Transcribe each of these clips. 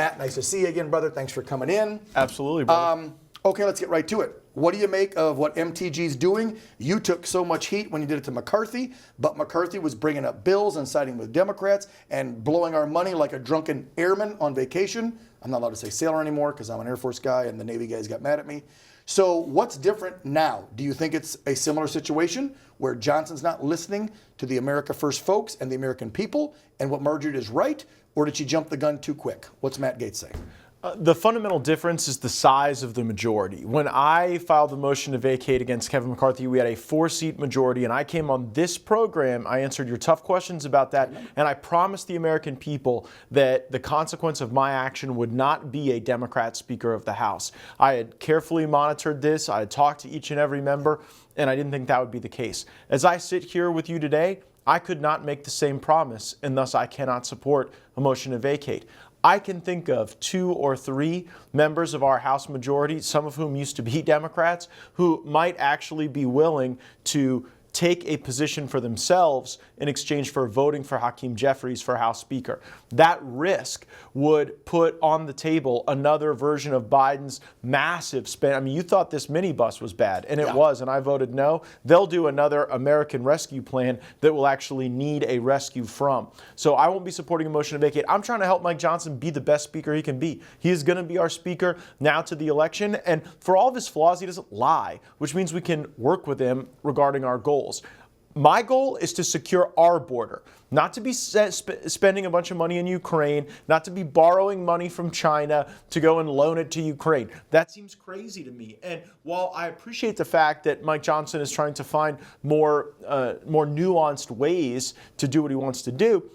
Matt, nice to see you again, brother. Thanks for coming in. Absolutely, brother. Okay, let's get right to it. What do you make of what MTG's doing? You took so much heat when you did it to McCarthy, but McCarthy was bringing up bills and siding with Democrats and blowing our money like a drunken airman on vacation. I'm not allowed to say sailor anymore because I'm an Air Force guy and the Navy guys got mad at me. So what's different now? Do you think it's a similar situation where Johnson's not listening to the America First folks and the American people and what Marjorie is right? Or did she jump the gun too quick? What's Matt Gaetz saying? The fundamental difference is the size of the majority. When I filed the motion to vacate against Kevin McCarthy, we had a 4-seat majority, and I came on this program. I answered your tough questions about that, and I promised the American people that the consequence of my action would not be a Democrat Speaker of the House. I had carefully monitored this. I had talked to each and every member, and I didn't think that would be the case. As I sit here with you today, I could not make the same promise, and thus I cannot support a motion to vacate. I can think of 2 or 3 members of our House majority, some of whom used to be Democrats, who might actually be willing to take a position for themselves in exchange for voting for Hakeem Jeffries for House Speaker. That risk would put on the table another version of Biden's massive spend. I mean, you thought this minibus was bad, and it was, and I voted no. They'll do another American rescue plan that will actually need a rescue from. So I won't be supporting a motion to vacate. I'm trying to help Mike Johnson be the best speaker he can be. He is going to be our speaker now to the election, and for all of his flaws, he doesn't lie, which means we can work with him regarding our goals. My goal is to secure our border, not to be spending a bunch of money in Ukraine, not to be borrowing money from China to go and loan it to Ukraine. That seems crazy to me. And while I appreciate the fact that Mike Johnson is trying to find more nuanced ways to do what he wants to do,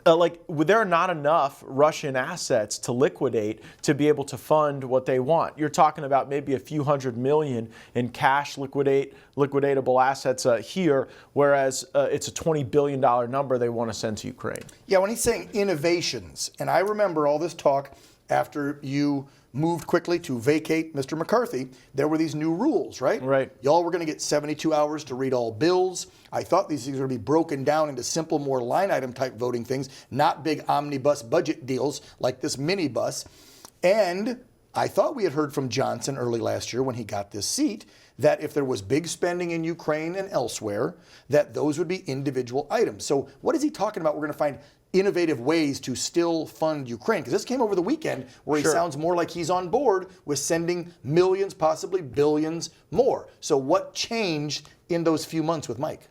there are not enough Russian assets to liquidate to be able to fund what they want. You're talking about maybe a few $100 million in cash liquidatable assets here, whereas it's a $20 billion number they want to send to Ukraine. Yeah, when he's saying innovations, and I remember all this talk after you moved quickly to vacate Mr. McCarthy, there were these new rules, right? Right. Y'all were going to get 72 hours to read all bills. I thought these things were going to be broken down into simple, more line item type voting things, not big omnibus budget deals like this minibus. And I thought we had heard from Johnson early last year when he got this seat that if there was big spending in Ukraine and elsewhere, that those would be individual items. So what is he talking about? We're going to find innovative ways to still fund Ukraine? Because this came over the weekend where he sounds more like he's on board with sending millions, possibly billions more. So what changed in those few months with Mike?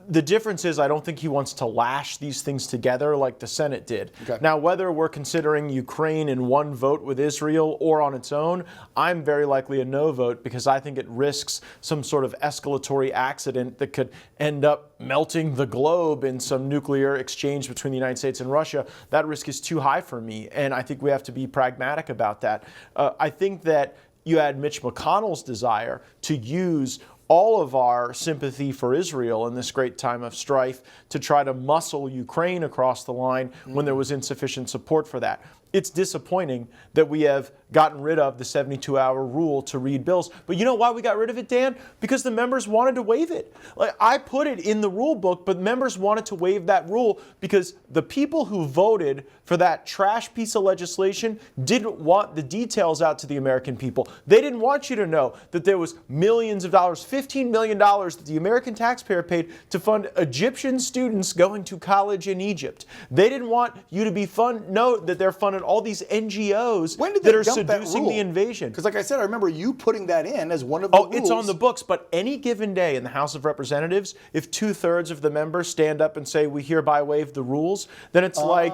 The difference is I don't think he wants to lash these things together like the Senate did. Okay. Now, whether we're considering Ukraine in one vote with Israel or on its own, I'm very likely a no vote because I think it risks some sort of escalatory accident that could end up melting the globe in some nuclear exchange between the United States and Russia. That risk is too high for me, and I think we have to be pragmatic about that. I think that you had Mitch McConnell's desire to use all of our sympathy for Israel in this great time of strife to try to muscle Ukraine across the line when there was insufficient support for that. It's disappointing that we have gotten rid of the 72-hour rule to read bills. But you know why we got rid of it, Dan? Because the members wanted to waive it. I put it in the rule book, but members wanted to waive that rule because the people who voted for that trash piece of legislation didn't want the details out to the American people. They didn't want you to know that there was millions of dollars, $15 million that the American taxpayer paid to fund Egyptian students going to college in Egypt. They didn't want you to know that they're funded all these NGOs that are seducing the invasion. Because like I said, I remember you putting that in as one of the rules. Oh, it's on the books, but any given day in the House of Representatives, if 2/3 of the members stand up and say, we hereby waive the rules, then it's like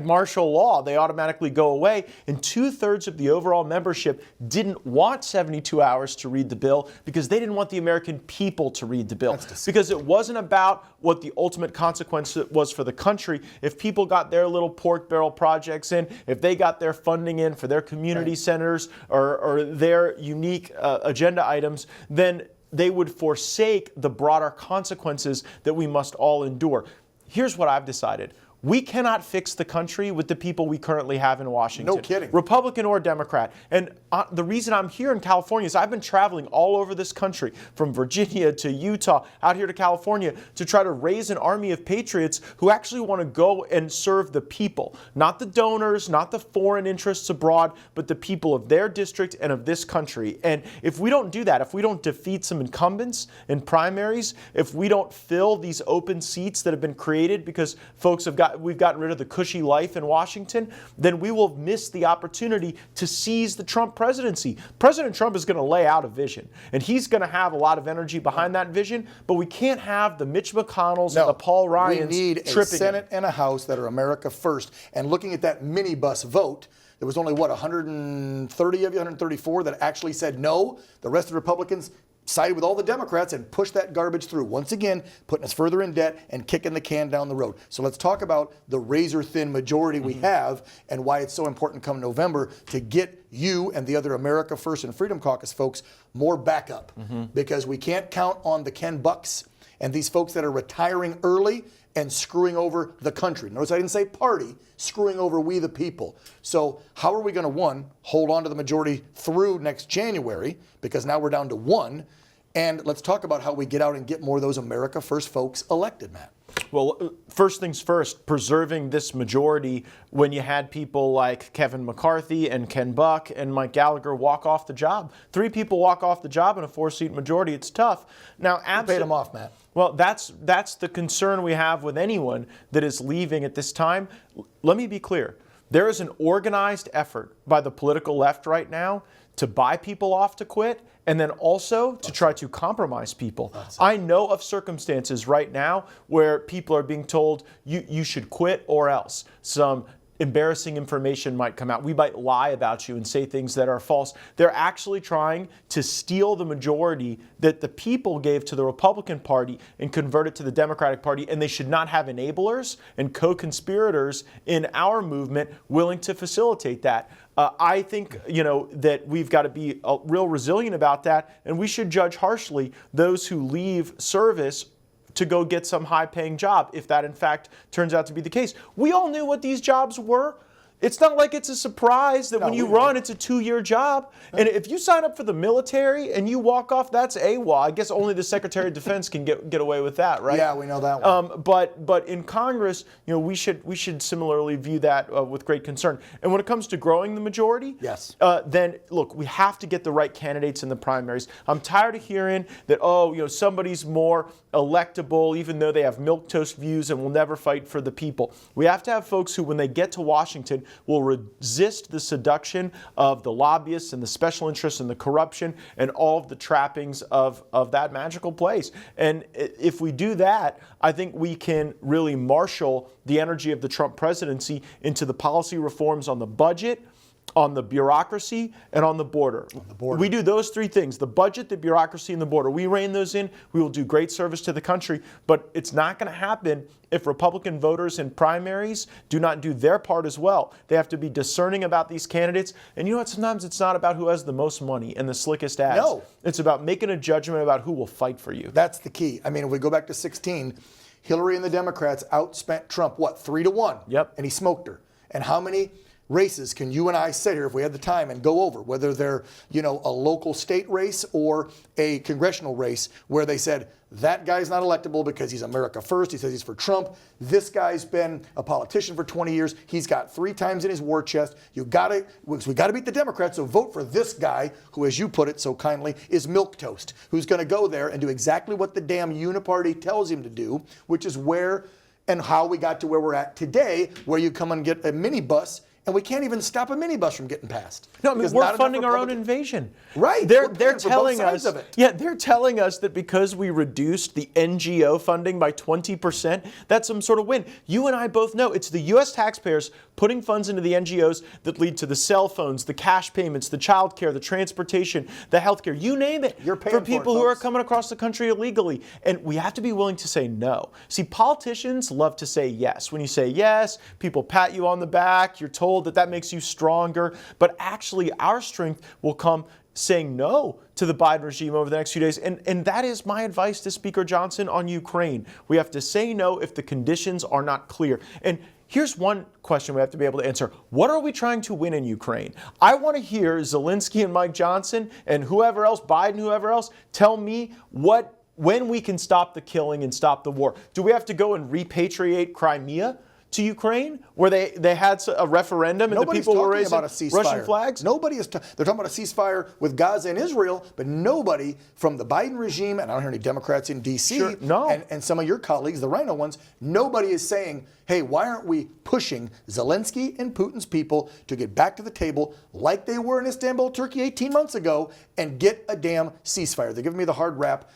martial law. They automatically go away. And 2/3 of the overall membership didn't want 72 hours to read the bill because they didn't want the American people to read the bill. Because it wasn't about what the ultimate consequence was for the country. If people got their little pork barrel projects in, if they got their funding in for their community centers or their unique agenda items, then they would forsake the broader consequences that we must all endure. Here's what I've decided. We cannot fix the country with the people we currently have in Washington. No kidding. Republican or Democrat. And the reason I'm here in California is I've been traveling all over this country, from Virginia to Utah, out here to California, to try to raise an army of patriots who actually want to go and serve the people. Not the donors, not the foreign interests abroad, but the people of their district and of this country. And if we don't do that, if we don't defeat some incumbents in primaries, if we don't fill these open seats that have been created because we've gotten rid of the cushy life in Washington, then we will miss the opportunity to seize the Trump presidency. President Trump is going to lay out a vision, and he's going to have a lot of energy behind that vision, but we can't have the Mitch McConnells and the Paul Ryans We need a Senate and a House that are America first. And looking at that minibus vote, there was only, 130 of you, 134 that actually said no. The rest of the Republicans sided with all the Democrats and pushed that garbage through. Once again, putting us further in debt and kicking the can down the road. So let's talk about the razor-thin majority we have and why it's so important come November to get you and the other America First and Freedom Caucus folks more backup. Because we can't count on the Ken Bucks and these folks that are retiring early and screwing over the country. Notice I didn't say party, screwing over we the people. So how are we going to, one, hold on to the majority through next January, because now we're down to one, and let's talk about how we get out and get more of those America First folks elected, Matt. Well, first things first, preserving this majority when you had people like Kevin McCarthy and Ken Buck and Mike Gallagher walk off the job. 3 people walk off the job in a 4-seat majority. It's tough. Now, paid them off, Matt. Well, that's the concern we have with anyone that is leaving at this time. Let me be clear. There is an organized effort by the political left right now to buy people off to quit, and then also to try to compromise people. I know of circumstances right now where people are being told, you should quit or else. Some embarrassing information might come out. We might lie about you and say things that are false. They're actually trying to steal the majority that the people gave to the Republican Party and convert it to the Democratic Party, and they should not have enablers and co-conspirators in our movement willing to facilitate that. I think, that we've got to be real resilient about that, and we should judge harshly those who leave service to go get some high-paying job, if that in fact turns out to be the case. We all knew what these jobs were. It's not like it's a surprise that when you run, it's a 2-year job. And if you sign up for the military and you walk off, that's AWOL. I guess only the Secretary of Defense can get away with that, right? Yeah, we know that one. But in Congress, we should similarly view that with great concern. And when it comes to growing the majority, yes, then look, we have to get the right candidates in the primaries. I'm tired of hearing that somebody's more electable, even though they have milquetoast views and will never fight for the people. We have to have folks who, when they get to Washington, will resist the seduction of the lobbyists and the special interests and the corruption and all of the trappings of that magical place. And if we do that, I think we can really marshal the energy of the Trump presidency into the policy reforms on the budget, on the bureaucracy, and on the border. We do those 3 things, the budget, the bureaucracy, and the border. We rein those in, we will do great service to the country, but it's not going to happen if Republican voters in primaries do not do their part as well. They have to be discerning about these candidates. And you know what? Sometimes it's not about who has the most money and the slickest ads. No. It's about making a judgment about who will fight for you. That's the key. I mean, if we go back to 2016, Hillary and the Democrats outspent Trump, 3-1? Yep. And he smoked her. And how many races can you and I sit here, if we had the time, and go over, whether they're, a local state race or a congressional race, where they said, that guy's not electable because he's America First. He says he's for Trump. This guy's been a politician for 20 years. He's got 3 times in his war chest. We got to beat the Democrats, so vote for this guy who, as you put it so kindly, is milquetoast, who's going to go there and do exactly what the damn uniparty tells him to do, which is where and how we got to where we're at today, where you come and get a minibus, and we can't even stop a minibus from getting past. No, I mean, we're funding our own invasion. Right. They're telling us. Of it. Yeah, they're telling us that because we reduced the NGO funding by 20%, that's some sort of win. You and I both know it's the U.S. taxpayers putting funds into the NGOs that lead to the cell phones, the cash payments, the child care, the transportation, the health care, you name it, You're paying for people who are coming across the country illegally. And we have to be willing to say no. See, politicians love to say yes. When you say yes, people pat you on the back, you're told that makes you stronger. But actually, our strength will come saying no to the Biden regime over the next few days. And that is my advice to Speaker Johnson on Ukraine. We have to say no if the conditions are not clear. And here's one question we have to be able to answer. What are we trying to win in Ukraine? I want to hear Zelensky and Mike Johnson and whoever else, Biden, whoever else, tell me when we can stop the killing and stop the war. Do we have to go and repatriate Crimea to Ukraine, where they had a referendum and Nobody's the people were talking raising about a ceasefire. Russian flags? Nobody is. They're talking about a ceasefire with Gaza and Israel, but nobody from the Biden regime, and I don't hear any Democrats in D.C. Sure, no. and some of your colleagues, the Rhino ones, nobody is saying, hey, why aren't we pushing Zelensky and Putin's people to get back to the table like they were in Istanbul, Turkey 18 months ago and get a damn ceasefire? They're giving me the hard rap.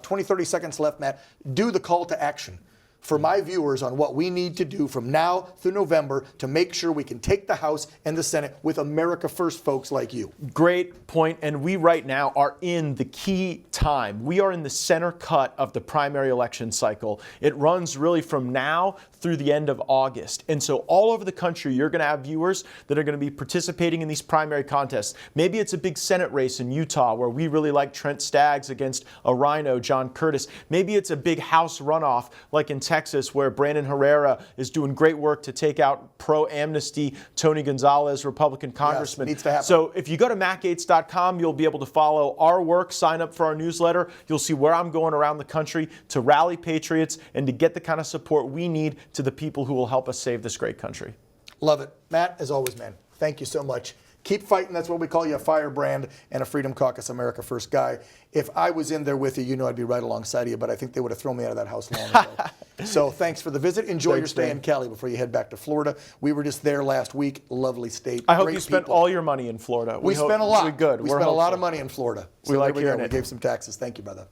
20, 30 seconds left, Matt. Do the call to action for my viewers on what we need to do from now through November to make sure we can take the House and the Senate with America first folks like you. Great point. And we right now are in the key time. We are in the center cut of the primary election cycle. It runs really from now through the end of August. And so all over the country, you're going to have viewers that are going to be participating in these primary contests. Maybe it's a big Senate race in Utah where we really like Trent Staggs against a Rhino, John Curtis. Maybe it's a big House runoff like in Texas where Brandon Herrera is doing great work to take out pro-amnesty Tony Gonzalez, Republican congressman. Yes, needs to happen. So if you go to mattgaetz.com, you'll be able to follow our work, sign up for our newsletter. You'll see where I'm going around the country to rally patriots and to get the kind of support we need to the people who will help us save this great country. Love it. Matt, as always, man, thank you so much. Keep fighting. That's what we call you, a firebrand and a Freedom Caucus America First guy. If I was in there with you, you know I'd be right alongside of you, but I think they would have thrown me out of that house long ago. So thanks for the visit. Enjoy your stay in Cali before you head back to Florida. We were just there last week. Lovely state. I hope Great you spent people. all your money in Florida. We spent a lot. Good. We spent a lot of money in Florida. So We like there we go. hearing We it. gave some taxes. Thank you, brother.